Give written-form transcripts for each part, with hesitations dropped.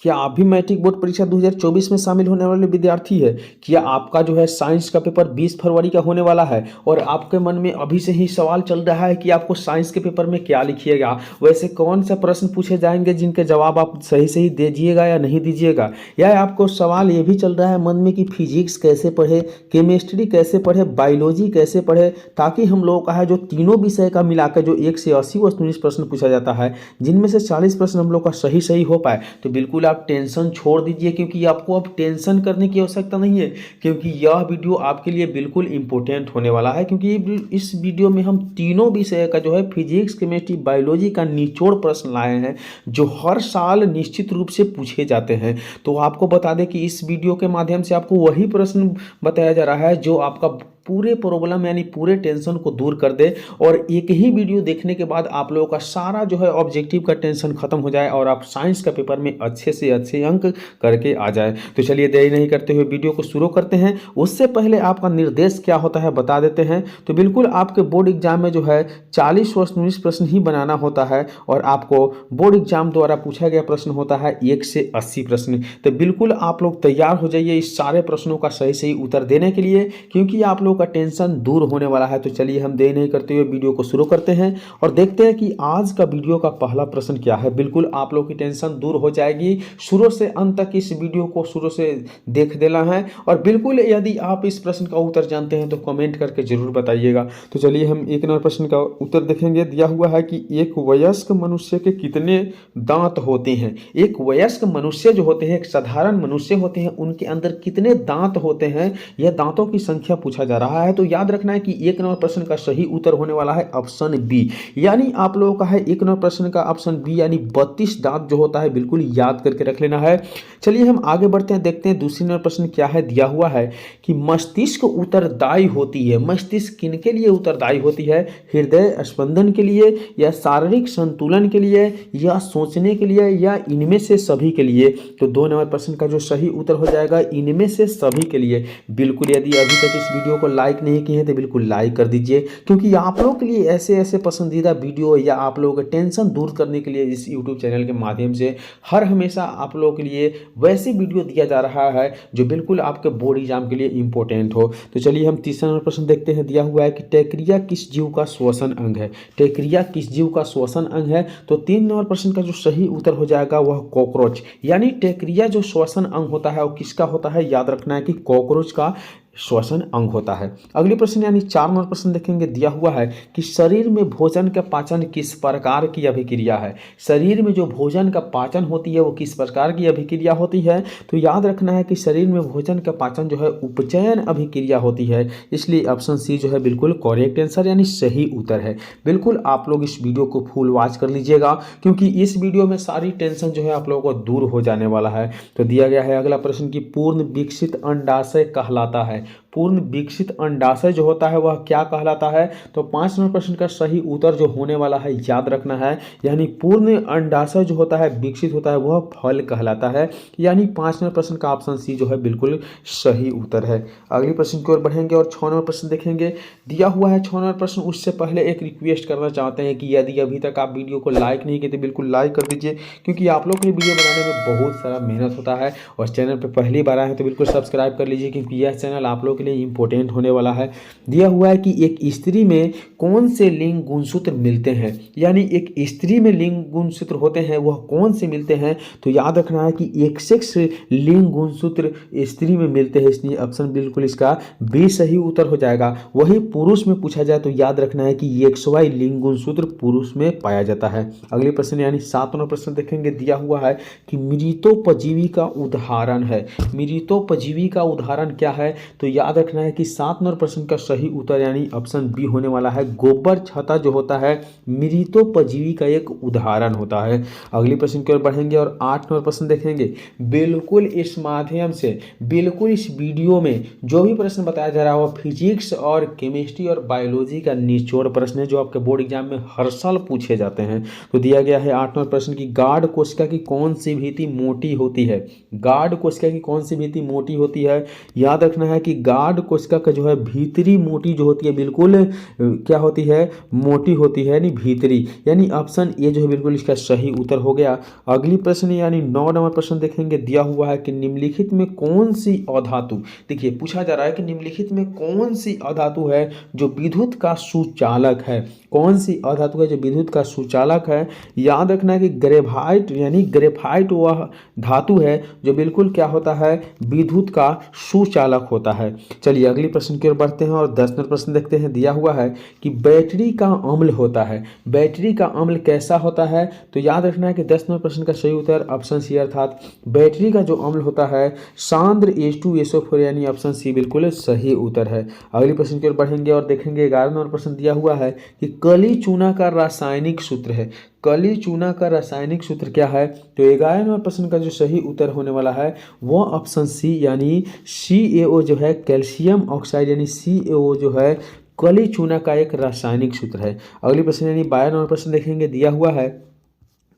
क्या आप भी मैट्रिक बोर्ड परीक्षा 2024 में शामिल होने वाले विद्यार्थी है? क्या आपका जो है साइंस का पेपर 20 फरवरी का होने वाला है और आपके मन में अभी से ही सवाल चल रहा है कि आपको साइंस के पेपर में क्या लिखिएगा, वैसे कौन सा प्रश्न पूछे जाएंगे जिनके जवाब आप सही सही दीजिएगा या नहीं दीजिएगा, या आपको सवाल ये भी चल रहा है मन में कि फिजिक्स कैसे पढ़े, केमिस्ट्री कैसे पढ़े, बायोलॉजी कैसे पढ़े, ताकि हम लोगों का है जो तीनों विषय का मिलाकर जो 1 से 80 व 19 प्रश्न पूछा जाता है, जिनमें से 40 प्रश्न हम लोग का सही सही हो पाए, तो बिल्कुल आप टेंशन छोड़ दीजिए, क्योंकि आपको अब टेंशन करने की आवश्यकता नहीं है, क्योंकि यह वीडियो आपके लिए बिल्कुल इंपॉर्टेंट होने वाला है। क्योंकि इस वीडियो में हम तीनों विषय का जो है फिजिक्स, केमिस्ट्री, बायोलॉजी का निचोड़ प्रश्न लाए हैं जो हर साल निश्चित रूप से पूछे जाते हैं। तो आपको बता दें कि इस वीडियो के माध्यम से आपको वही प्रश्न बताया जा रहा है जो आपका पूरे प्रॉब्लम यानी पूरे टेंशन को दूर कर दे, और एक ही वीडियो देखने के बाद आप लोगों का सारा जो है ऑब्जेक्टिव का टेंशन खत्म हो जाए और आप साइंस का पेपर में अच्छे से अच्छे अंक करके आ जाए। तो चलिए देरी नहीं करते हुए वीडियो को शुरू करते हैं। उससे पहले आपका निर्देश क्या होता है बता देते हैं। तो बिल्कुल आपके बोर्ड एग्जाम में जो है 40 व 19 प्रश्न ही बनाना होता है और आपको बोर्ड एग्जाम द्वारा पूछा गया प्रश्न होता है 1 से 80 प्रश्न। तो बिल्कुल आप लोग तैयार हो जाइए इस सारे प्रश्नों का सही सही उत्तर देने के लिए, क्योंकि आप लोग का टेंशन दूर होने वाला है। तो चलिए हम देर नहीं करते हुए वीडियो को शुरू करते हैं और देखते हैं कि आज का वीडियो का पहला प्रश्न क्या है। बिल्कुल आप लोग की टेंशन दूर हो जाएगी। शुरू से अंत तक इस वीडियो को शुरू से देख देना है, और बिल्कुल यदि आप इस प्रश्न का उत्तर जानते हैं तो कमेंट करके जरूर बताइएगा। तो चलिए हम एक नंबर प्रश्न का उत्तर देखेंगे। दिया हुआ है कि एक वयस्क मनुष्य के कितने दांत होते हैं। एक वयस्क मनुष्य जो होते हैं, एक साधारण मनुष्य होते हैं, उनके अंदर कितने दांत होते हैं, यह दांतों की संख्या पूछा जा रहा है। तो याद रखना है कि एक नंबर प्रश्न का सही उत्तर होने वाला है ऑप्शन बी, यानी आप लोगों का है एक नंबर प्रश्न का ऑप्शन बी, यानी 32 दांत जो होता है बिल्कुल याद करके रख लेना है। चलिए हम आगे बढ़ते हैं, देखते हैं दूसरी नंबर प्रश्न क्या है। दिया हुआ है कि मस्तिष्क उत्तरदायी होती है। मस्तिष्क किनके लिए उत्तरदायी होती है? हृदय स्पंदन के लिए, या शारीरिक संतुलन के लिए, या सोचने के लिए, या इनमें से सभी के लिए? तो 2 नंबर प्रश्न का जो सही उत्तर हो जाएगा इनमें से सभी के लिए। बिल्कुल यदि अभी तक इस वीडियो को लाइक नहीं किए हैं तो बिल्कुल लाइक कर दीजिए, क्योंकि आप लोगों के लिए ऐसे ऐसे पसंदीदा वीडियो या आप लोगों का टेंशन दूर करने के लिए इस यूट्यूब चैनल के माध्यम से हर हमेशा आप लोगों के लिए वैसे वीडियो दिया जा रहा है जो बिल्कुल आपके बोर्ड एग्जाम के लिए इंपॉर्टेंट हो। तो चलिए हम तीसरा नंबर प्रश्न देखते हैं। दिया हुआ है कि तैक्रिया किस जीव का श्वसन अंग है। तैक्रिया किस जीव का श्वसन अंग है? तो 3 नंबर प्रश्न का जो सही उत्तर हो जाएगा वह कॉकरोच, यानी तैक्रिया जो श्वसन अंग होता है वो किसका होता है? याद रखना है कि कॉकरोच का श्वसन अंग होता है। अगली प्रश्न यानी 4 नंबर प्रश्न देखेंगे। दिया हुआ है कि शरीर में भोजन का पाचन किस प्रकार की अभिक्रिया है। शरीर में जो भोजन का पाचन होती है वो किस प्रकार की अभिक्रिया होती है? तो याद रखना है कि शरीर में भोजन का पाचन जो है उपचयन अभिक्रिया होती है, इसलिए ऑप्शन सी जो है बिल्कुल करेक्ट आंसर यानी सही उत्तर है। बिल्कुल आप लोग इस वीडियो को फुल वॉच कर लीजिएगा, क्योंकि इस वीडियो में सारी टेंशन जो है आप लोगों को दूर हो जाने वाला है। तो दिया गया है अगला प्रश्न कि पूर्ण विकसित अंडाशय कहलाता है। पूर्ण विकसित अंडाशय जो होता है वह क्या कहलाता है? तो 5 नंबर प्रश्न का सही उत्तर जो होने वाला है याद रखना है, यानी पूर्ण अंडाशय जो होता है विकसित होता है वह फल कहलाता है, यानी 5 नंबर प्रश्न का ऑप्शन सी जो है बिल्कुल सही उत्तर है। अगले प्रश्न की ओर बढ़ेंगे और 6 नंबर प्रश्न देखेंगे। दिया हुआ है 6 नंबर प्रश्न, उससे पहले एक रिक्वेस्ट करना चाहते हैं कि यदि अभी तक आप वीडियो को लाइक नहीं किए तो बिल्कुल लाइक कर दीजिए, क्योंकि आप लोग के लिए वीडियो बनाने में बहुत सारा मेहनत होता है। और चैनल पर पहली बार आए हैं तो बिल्कुल सब्सक्राइब कर लीजिए, क्योंकि यह चैनल आप लोग के लिए इंपॉर्टेंट होने वाला है। दिया हुआ है कि एक स्त्री में कौन से लिंग गुणसूत्र मिलते हैं, यानी एक स्त्री में लिंग गुणसूत्र होते हैं वह कौन से मिलते हैं? तो याद रखना है कि XX लिंग गुणसूत्र स्त्री में मिलते हैं, इसलिए ऑप्शन बिल्कुल इसका बी सही उत्तर हो जाएगा। वही पुरुष में पूछा जाए तो याद रखना है कि XY लिंग गुणसूत्र पुरुष में पाया जाता है। अगले प्रश्न यानी 7 नंबर प्रश्न देखेंगे। दिया हुआ है कि मृतोपजीवी का उदाहरण है। मृतोपजीवी का उदाहरण क्या है? तो याद रखना है कि 7 नंबर प्रश्न का सही उत्तर यानी ऑप्शन बी होने वाला है। गोबर छत्ता जो होता है मृतोपजीवी का एक उदाहरण होता है। अगली प्रश्न की ओर बढ़ेंगे और 8 नंबर प्रश्न देखेंगे। बिल्कुल इस माध्यम से बिल्कुल इस वीडियो में जो भी प्रश्न बताया जा रहा है वो फिजिक्स और केमिस्ट्री और बायोलॉजी का निचोड़ प्रश्न है जो आपके बोर्ड एग्जाम में हर साल पूछे जाते हैं। तो दिया गया है 8 नंबर प्रश्न की गार्ड कोशिका की कौन सी भित्ति मोटी होती है। गार्ड कोशिका की कौन सी भित्ति मोटी होती है? याद रखना है कि गार्ड हार्ड कोशिका का जो है भीतरी मोटी जो होती है बिल्कुल क्या होती है, मोटी होती है, यानी भीतरी, यानी ऑप्शन ए जो है बिल्कुल इसका सही उत्तर हो गया। अगली प्रश्न यानी 9 नंबर प्रश्न देखेंगे, दिया हुआ है कि निम्नलिखित में कौन सी अधातु, देखिए पूछा जा रहा है कि निम्नलिखित में कौन सी अधातु है जो विद्युत का सुचालक है, कौन सी अधातु है जो विद्युत का सुचालक है। याद रखना है कि ग्रेफाइट, यानी ग्रेफाइट वह धातु है जो बिल्कुल क्या होता है, विद्युत का सुचालक होता है। चलिए अगली प्रश्न की ओर बढ़ते हैं और 10 नंबर प्रश्न देखते हैं। दिया हुआ है कि बैटरी का अम्ल होता है, बैटरी का अम्ल कैसा होता है, तो याद रखना है कि 10 नंबर प्रश्न का सही उत्तर ऑप्शन सी अर्थात बैटरी का जो अम्ल होता है सांद्र H2SO4, यानी ऑप्शन सी बिल्कुल सही उत्तर है। अगली प्रश्न की ओर बढ़ेंगे और देखेंगे 11 नंबर प्रश्न दिया हुआ है कि कली चूना का रासायनिक सूत्र है, कली चूना का रासायनिक सूत्र क्या है, तो 11 नंबर प्रश्न का जो सही उत्तर होने वाला है वो ऑप्शन सी यानी CaO जो है, कैल्शियम ऑक्साइड, यानी CaO जो है कली चूना का एक रासायनिक सूत्र है। अगली प्रश्न यानी 12 नंबर प्रश्न देखेंगे, दिया हुआ है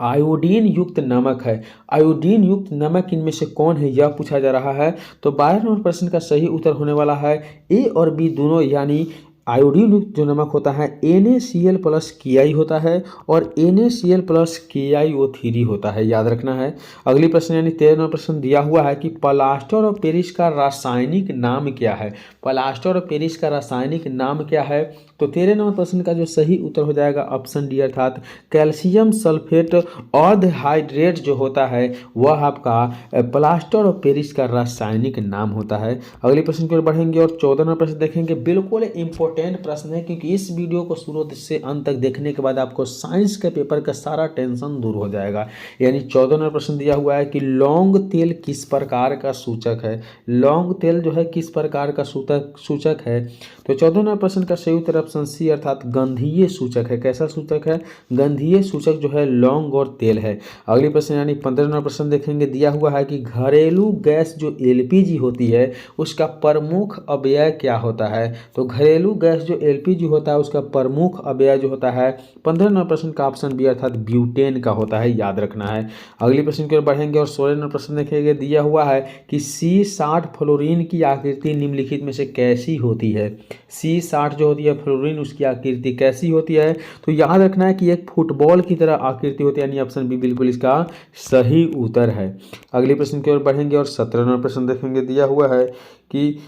आयोडीन युक्त नमक है, आयोडीन युक्त नमक इनमें से कौन है, यह पूछा जा रहा है। तो 12 नंबर प्रश्न का सही उत्तर होने वाला है ए और बी दोनों, यानी आयोडीन युक्त जो नमक होता है NaCl प्लस Ki होता है और NaCl प्लस KiO3 होता है, याद रखना है। अगली प्रश्न यानी 13 नंबर प्रश्न दिया हुआ है कि प्लास्टर ऑफ पेरिस का रासायनिक नाम क्या है, प्लास्टर ऑफ पेरिस का रासायनिक नाम क्या है, तो 13 नंबर प्रश्न का जो सही उत्तर हो जाएगा ऑप्शन डी अर्थात कैल्शियम सल्फेट ऑर्धहाइड्रेट जो होता है वह आपका प्लास्टर ऑफ पेरिस का रासायनिक नाम होता है। अगले प्रश्न की ओर बढ़ेंगे और 14 नंबर प्रश्न देखेंगे, बिल्कुल इंपॉर्टेंट प्रश्न है क्योंकि इस वीडियो को शुरू से अंत तक देखने के बाद आपको साइंस के पेपर का सारा टेंशन दूर हो जाएगा। यानी 14 नंबर प्रश्न दिया हुआ है कि लौंग तेल किस प्रकार का सूचक है, लौंग तेल जो है किस प्रकार का सूचक है, तो 14 नंबर प्रश्न का सही उत्तर ऑप्शन सी अर्थात गंधीय सूचक है। कैसा सूचक है, गंधीय सूचक जो है लौंग और तेल है। अगली प्रश्न यानी 15 नंबर प्रश्न देखेंगे, दिया हुआ है कि घरेलू गैस जो LPG होती है उसका प्रमुख अवयव क्या होता है, तो घरेलू गैस जो LPG होता है उसका प्रमुख अवयव जो होता है 15 नंबर प्रश्न का ऑप्शन बी अर्थात ब्यूटेन का होता है, याद रखना है। अगली प्रश्न की ओर बढ़ेंगे और 16 नंबर प्रश्न देखेंगे, दिया हुआ है कि C60 फ्लोरीन की आकृति निम्नलिखित में से कैसी होती है, C60 जो होती है फ्लोरीन उसकी आकृति कैसी होती है, तो याद रखना है कि एक फुटबॉल की तरह आकृति होती है, यानी ऑप्शन बी बिल्कुल इसका सही उत्तर है। अगले प्रश्न की ओर बढ़ेंगे और 17 नंबर प्रश्न देखेंगे, दिया हुआ है कि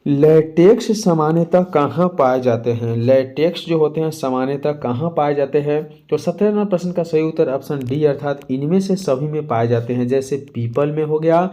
लैटेक्स सामान्यतः कहाँ पाए जाते हैं, लैटेक्स जो होते हैं सामान्यतः कहाँ पाए जाते हैं, तो 17 नंबर प्रश्न का सही उत्तर ऑप्शन डी अर्थात इनमें से सभी में पाए जाते हैं, जैसे पीपल में हो गया,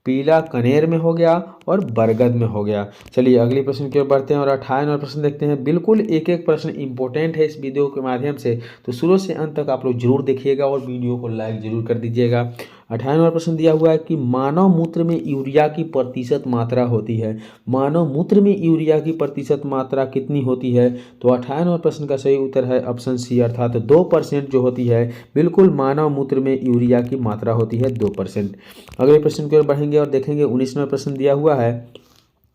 पीला कनेर में हो गया और बरगद में हो गया। चलिए अगली प्रश्न की ओर बढ़ते हैं और 28 नंबर प्रश्न देखते हैं। बिल्कुल एक एक प्रश्न इंपॉर्टेंट है इस वीडियो के माध्यम से, तो शुरू से अंत तक आप लोग जरूर देखिएगा और वीडियो को लाइक जरूर कर दीजिएगा। 28 नंबर प्रश्न दिया हुआ है कि मानव मूत्र में यूरिया की प्रतिशत मात्रा होती है, मानव मूत्र में यूरिया की प्रतिशत मात्रा कितनी होती है, तो 28 नंबर प्रश्न का सही उत्तर है ऑप्शन सी अर्थात 2% जो होती है, बिल्कुल मानव मूत्र में यूरिया की मात्रा होती है 2%। अगले प्रश्न की ओर बढ़ेंगे और देखेंगे 19 नंबर प्रश्न दिया हुआ है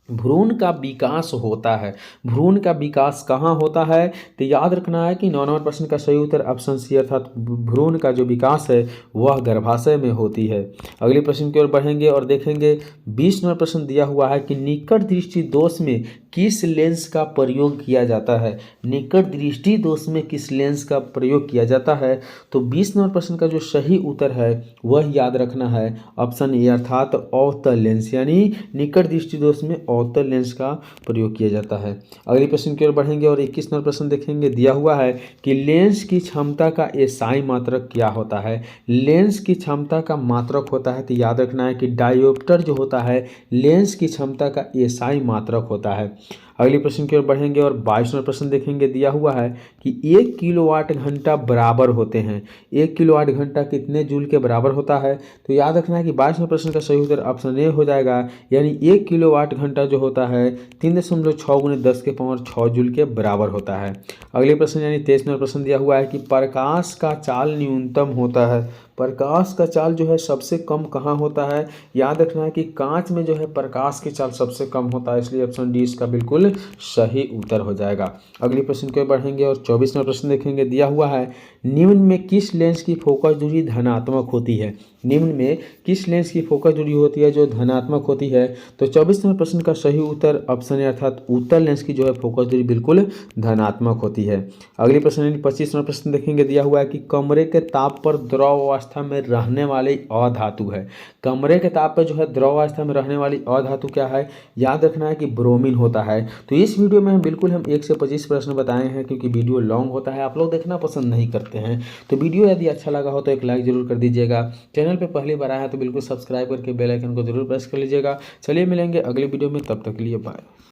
भ्रूण का विकास होता है, भ्रूण का विकास कहाँ होता है, तो याद रखना है कि 9 नंबर प्रश्न का सही उत्तर ऑप्शन सी अर्थात भ्रूण का जो विकास है वह गर्भाशय में होती है। अगले प्रश्न की ओर बढ़ेंगे और देखेंगे 20 नंबर प्रश्न दिया हुआ है कि निकट दृष्टि दोष में किस लेंस का प्रयोग किया जाता है, निकट दृष्टि दोष में किस लेंस का प्रयोग किया जाता है, तो 20 नंबर प्रश्न का जो सही उत्तर है वह याद रखना है ऑप्शन ए अर्थात अवतल लेंस, यानी निकट दृष्टि दोष में अवतल लेंस का प्रयोग किया जाता है। अगले प्रश्न की ओर बढ़ेंगे और 21 नंबर प्रश्न देखेंगे, दिया हुआ है कि लेंस की क्षमता का एसआई मात्रक क्या होता है, लेंस की क्षमता का मात्रक होता है, तो याद रखना है कि डायोप्टर जो होता है लेंस की क्षमता का एसआई मात्रक होता है। अगले प्रश्न की ओर बढ़ेंगे और 22 नंबर प्रश्न देखेंगे, दिया हुआ है कि 1 किलोवाट घंटा बराबर होते हैं, 1 किलोवाट घंटा कितने जूल के बराबर होता है, तो याद रखना है कि 22 नंबर प्रश्न का सही उत्तर ऑप्शन ए हो जाएगा, यानी 1 किलोवाट घंटा जो होता है 3.6 × 10⁻6 जूल के बराबर होता है। अगले प्रश्न यानी 23 नंबर प्रश्न दिया हुआ है कि प्रकाश का चाल न्यूनतम होता है, प्रकाश का चाल जो है सबसे कम कहाँ होता है, याद रखना है कि कांच में जो है प्रकाश की चाल सबसे कम होता है, इसलिए ऑप्शन डी इसका बिल्कुल सही उत्तर हो जाएगा। अगले प्रश्न की ओर बढ़ेंगे और 24 नंबर प्रश्न देखेंगे, दिया हुआ है निम्न में किस लेंस की फोकस दूरी धनात्मक होती है? निम्न में किस लेंस की फोकस दूरी होती है जो धनात्मक होती है? तो 24 नंबर प्रश्न का सही उत्तर ऑप्शन है, अर्थात उत्तल लेंस की जो है फोकस दूरी बिल्कुल धनात्मक होती है। अगली प्रश्न यानी 25 नंबर प्रश्न देखेंगे, दिया हुआ है कि कमरे के ताप पर द्रव अवस्था में रहने वाली अधातु है। कमरे के ताप पर जो है द्रव अवस्था में रहने वाली अधातु क्या है? याद रखना है कि ब्रोमीन होता है। तो इस वीडियो में हम बिल्कुल 1 से 25 प्रश्न बताए हैं, क्योंकि वीडियो लॉन्ग होता है, आप लोग देखना पसंद नहीं करते हैं। तो वीडियो यदि अच्छा लगा हो तो एक लाइक जरूर कर दीजिएगा। चैनल पे पहली बार आया है तो बिल्कुल सब्सक्राइब करके बेल आइकन को जरूर प्रेस कर लीजिएगा। चलिए मिलेंगे अगले वीडियो में, तब तक के लिए बाय।